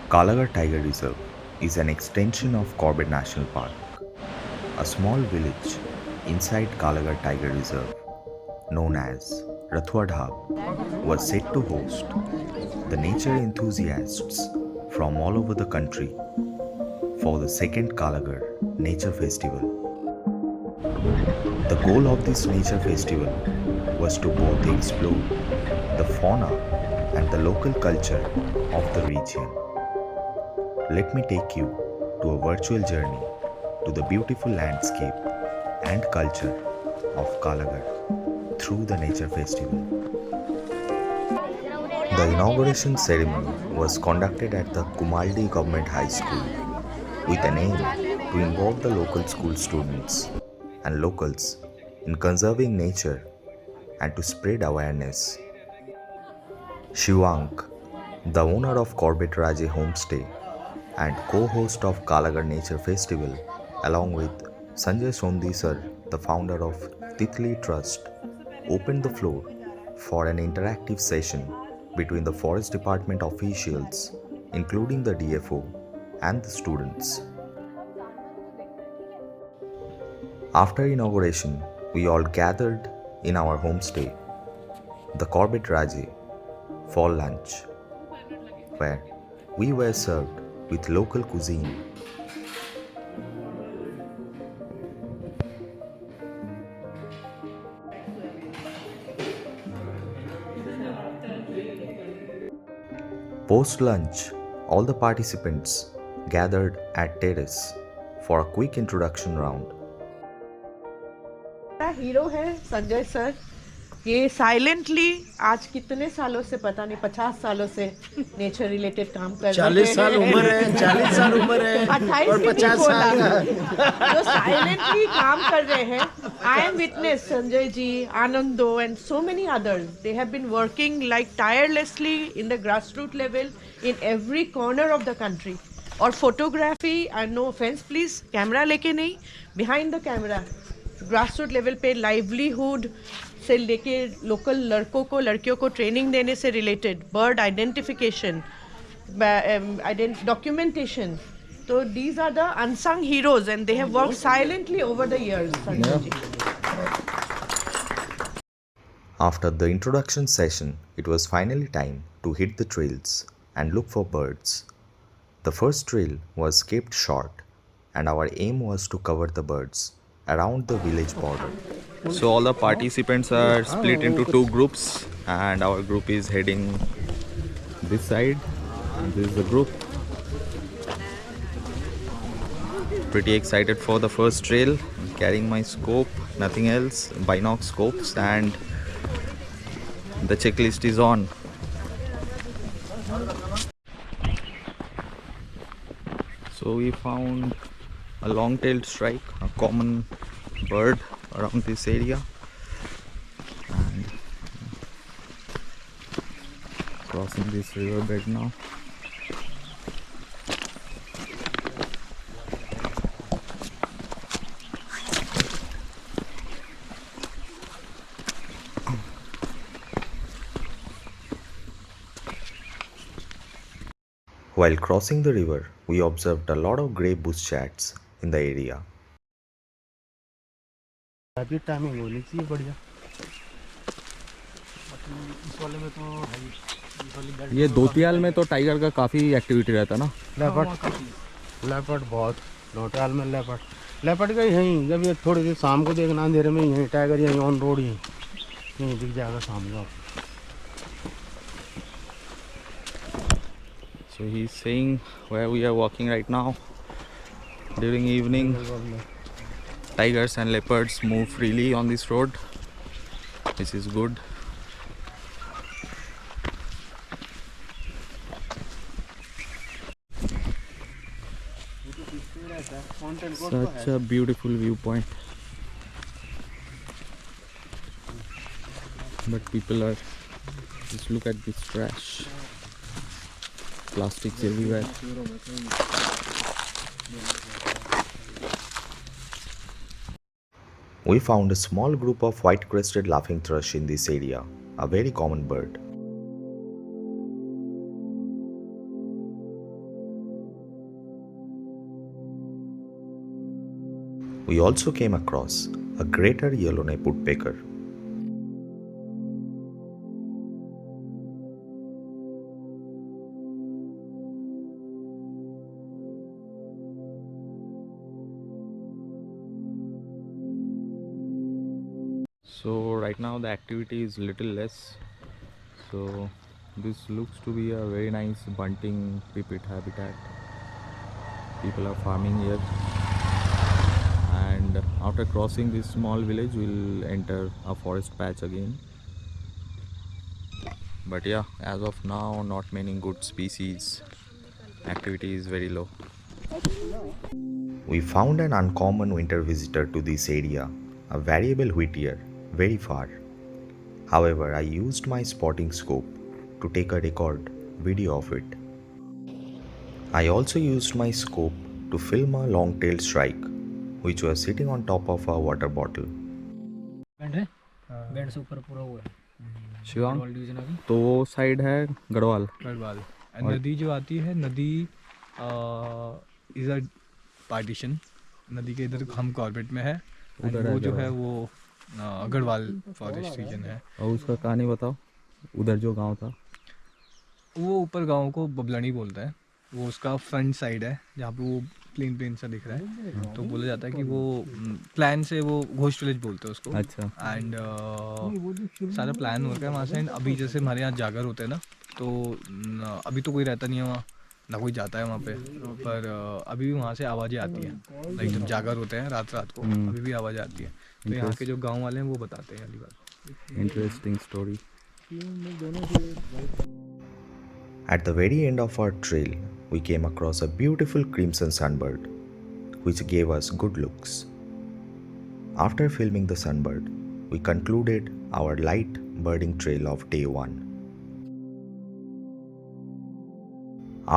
Kalagarh Tiger Reserve is an extension of Corbett National Park. A small village inside Kalagarh Tiger Reserve, known as Rathuwadhab, was set to host the nature enthusiasts from all over the country for the second Kalagarh Nature Festival. The goal of this nature festival was to both explore the fauna and the local culture of the region. Let me take you to a virtual journey to the beautiful landscape and culture of Kalagarh through the nature festival. The inauguration ceremony was conducted at the Kumaldi Government High School with an aim to involve the local school students and locals in conserving nature and to spread awareness. Shivank, the owner of Corbett Rajae homestay and co-host of Kalagarh Nature Festival, along with Sanjay Sondi sir, the founder of Titli Trust, opened the floor for an interactive session between the Forest Department officials, including the DFO, and the students. After inauguration, we all gathered in our homestay, the Corbett Rajae, for lunch, where we were served with local cuisine. Post lunch, all the participants gathered at terrace for a quick introduction round. Hero है Sanjay sir. ये silently आज कितने सालों से, पता नहीं 50 सालों से नेचर रिलेटेड काम कर रहे हैं। 40 साल उम्र है, 40 साल उम्र है 28 और 50 साल जो साइलेंटली काम कर रहे हैं। I am witness Sanjay ji, Anando and so many others, they have been working like tirelessly in the grass root level in every corner of the country. और photography, I no offence please, camera लेके नहीं, behind the camera grass root level पे livelihood से लेके local लड़कों को लड़कियों को ट्रेनिंग देने से रिलेटेड, बर्ड आइडेंटिफिकेशन, डॉक्यूमेंटेशन, तो these are the unsung heroes and they have worked silently over the years. After the introduction session, it was finally time to hit the trails and look for birds. The first trail was kept short, and our aim was to cover the birds around the village border. So all the participants are split into two groups, and our group is heading this side. This is the group. Pretty excited for the first trail. I'm carrying my scope, nothing else, binoc scopes, and the checklist is on. So we found a long-tailed shrike, a common bird around this area, and crossing this riverbed now. While crossing the river, we observed a lot of grey bush chats in the area. अभी timing होनी चाहिए बढ़िया। इस वाले में तो ये दोतियाल में तो टाइगर का काफी एक्टिविटी रहता है ना। लेपर्ड बहुत, दोतियाल में लेपर्ड का यहीं, जब ये थोड़ी देर शाम को देखना अंधेरे में यहीं टाइगर यहीं ऑन रोड यहीं दिख जाएगा शाम को। So he's saying where we are walking right now. During evening, tigers and leopards move freely on this road, which is good. Such a beautiful viewpoint, but people are, just look at this trash, plastics everywhere. We found a small group of white-crested laughing thrush in this area, a very common bird. We also came across a greater yellowneck woodpecker. So right now the activity is little less. So this looks to be a very nice bunting pipit habitat. People are farming here, and after crossing this small village we'll enter a forest patch again. But yeah, as of now not many good species. Activity is very low. We found an uncommon winter visitor to this area, a variable whittier, very far. However, I used my spotting scope to take a record video of it. I also used my scope to film a long-tailed shrike, which was sitting on top of a water bottle. Band से ऊपर पूरा हुआ है Shivang, Garhwal division अभी तो वो side है गढ़वाल। गढ़वाल नदी जो आती है नदी इज अ पार्टीशन नदी के इधर हम कॉर्बेट में है and उधर है वो जो गढ़वाल। है वो गढ़वाल फॉरेस्ट रीजन है। और उसका कहानी बताओ, उधर जो गांव था। वो ऊपर गांव को बबलनी बोलता है, वो उसका फ्रंट साइड है जहाँ पे वो प्लेन प्लेन सा दिख रहा है, तो बोला जाता है कि वो प्लान से वो घोस्ट विलेज बोलते हैं उसको। अच्छा। एंड सारा प्लान होता है वहाँ से। एंड अभी जैसे हमारे यहाँ जागर होते हैं ना, तो अभी तो कोई रहता नहीं है वहाँ, ना कोई जाता है वहाँ पे, पर अभी भी वहाँ से आवाज़ें आती हैं। लाइक जब जागर होते हैं रात रात को अभी भी आवाज़ें आती हैं। तो यहाँ के जो गाँव वाले हैं वो बताते हैं वाली बात। Interesting story. At the very end of our trail, we came across a beautiful crimson sunbird, which gave us good looks. After filming the sunbird, we concluded our light birding trail of day 1.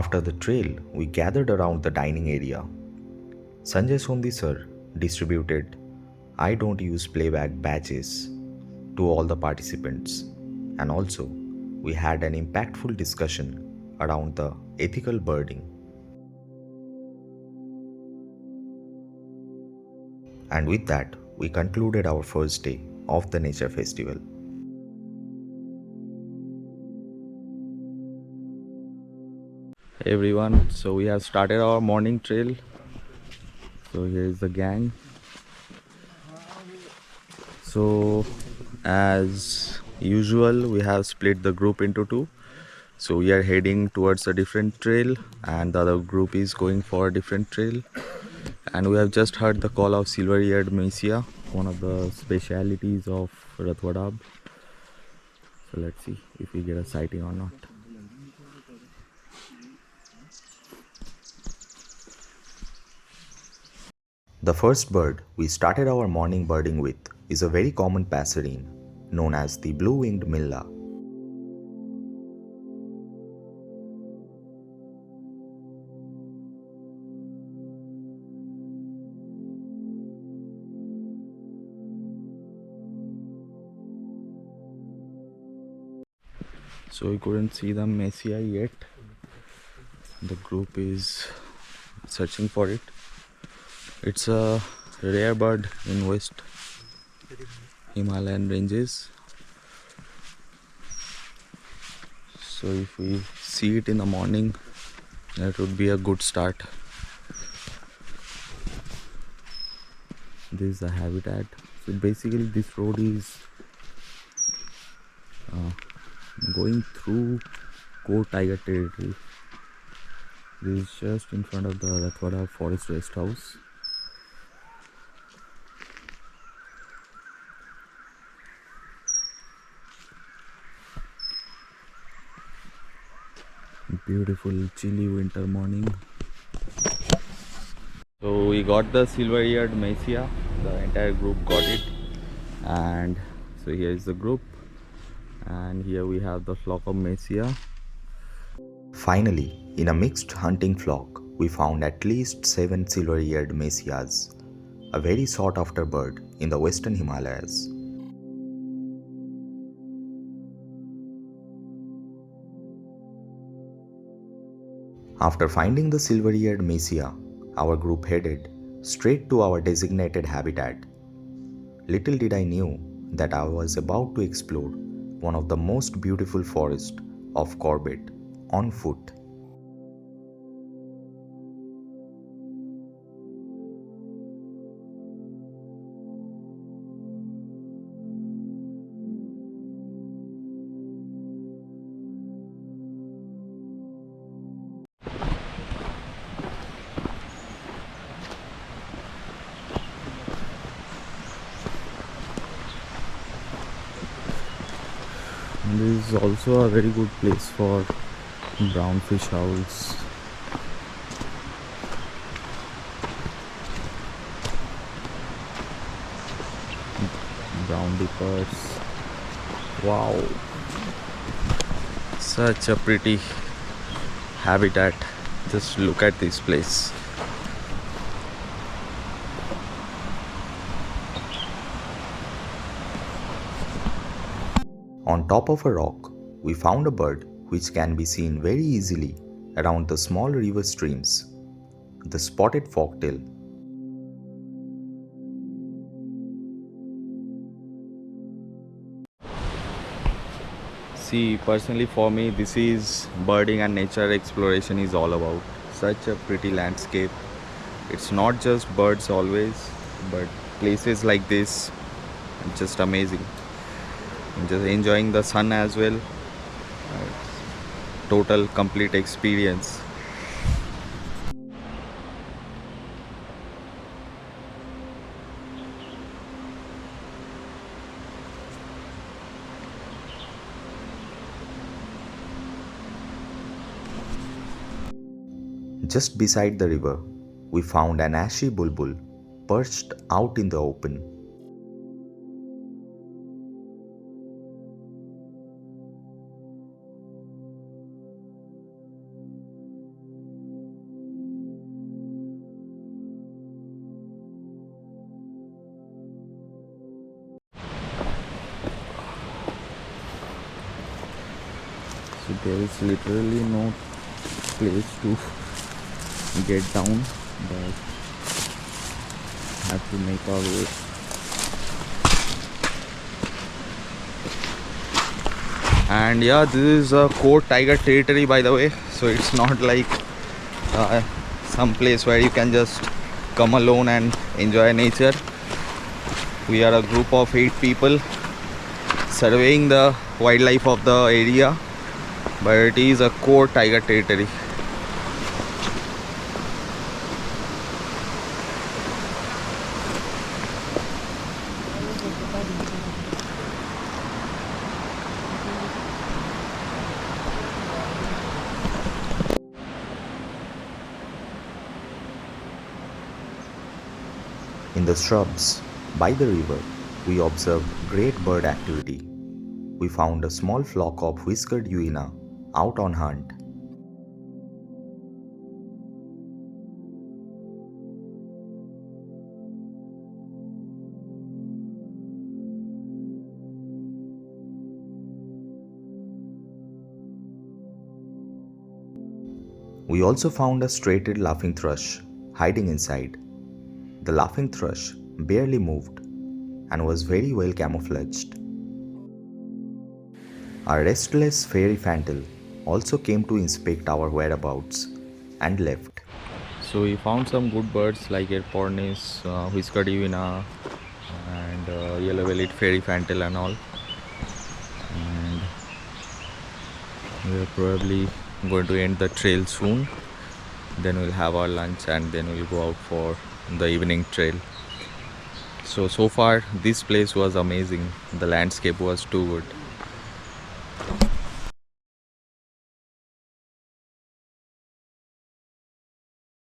After the trail, we gathered around the dining area. Sanjay Sondi sir distributed "I don't use playback" badges to all the participants, and also we had an impactful discussion around the ethical birding. And with that, we concluded our first day of the nature festival. Hey everyone, so we have started our morning trail. So here is the gang. So as usual, we have split the group into two. So we are heading towards a different trail and the other group is going for a different trail. And we have just heard the call of silver-eared Messiah, one of the specialities of Rathuwadhab. So let's see if we get a sighting or not. The first bird we started our morning birding with is a very common passerine known as the blue-winged milla. So we couldn't see the Messiah yet. The group is searching for it. It's a rare bird in West Himalayan ranges. So if we see it in the morning, that would be a good start. This is the habitat. So basically this road is going through core tiger territory. This is just in front of the Rathuwadhab forest rest house. Beautiful chilly winter morning. So we got the silver-eared Messiah. The entire group got it, and so here is the group, and here we have the flock of Messiah. Finally, in a mixed hunting flock, we found at least 7 silver-eared messiahs, a very sought-after bird in the western Himalayas. After finding the silver-eared messiah, our group headed straight to our designated habitat. Little did I knew that I was about to explore one of the most beautiful forests of Corbett on foot. And this is also a very good place for brown fish owls. Brown dippers. Wow, such a pretty habitat. Just look at this place. On top of a rock, we found a bird which can be seen very easily around the small river streams, the spotted forktail. See, personally for me, this is birding and nature exploration is all about. Such a pretty landscape. It's not just birds always, but places like this, just amazing. Just enjoying the sun as well. Total complete experience. Just beside the river, we found an ashy bulbul perched out in the open. So there is literally no place to get down, but have to make our way. And yeah, this is a core tiger territory, by the way, so it's not like some place where you can just come alone and enjoy nature. We are a group of 8 people surveying the wildlife of the area, but it is a core tiger territory. In the shrubs by the river, we observed great bird activity. We found a small flock of whiskered hyena out on hunt. We also found a straighted laughing thrush hiding inside. The laughing thrush barely moved and was very well camouflaged. Our restless fairy fantail also came to inspect our whereabouts and left. So we found some good birds like airpornis, whiskered hyena, and yellow-bellied fairy fantail and all. And we are probably going to end the trail soon. Then we'll have our lunch and then we'll go out for the evening trail. So far this place was amazing. The landscape was too good.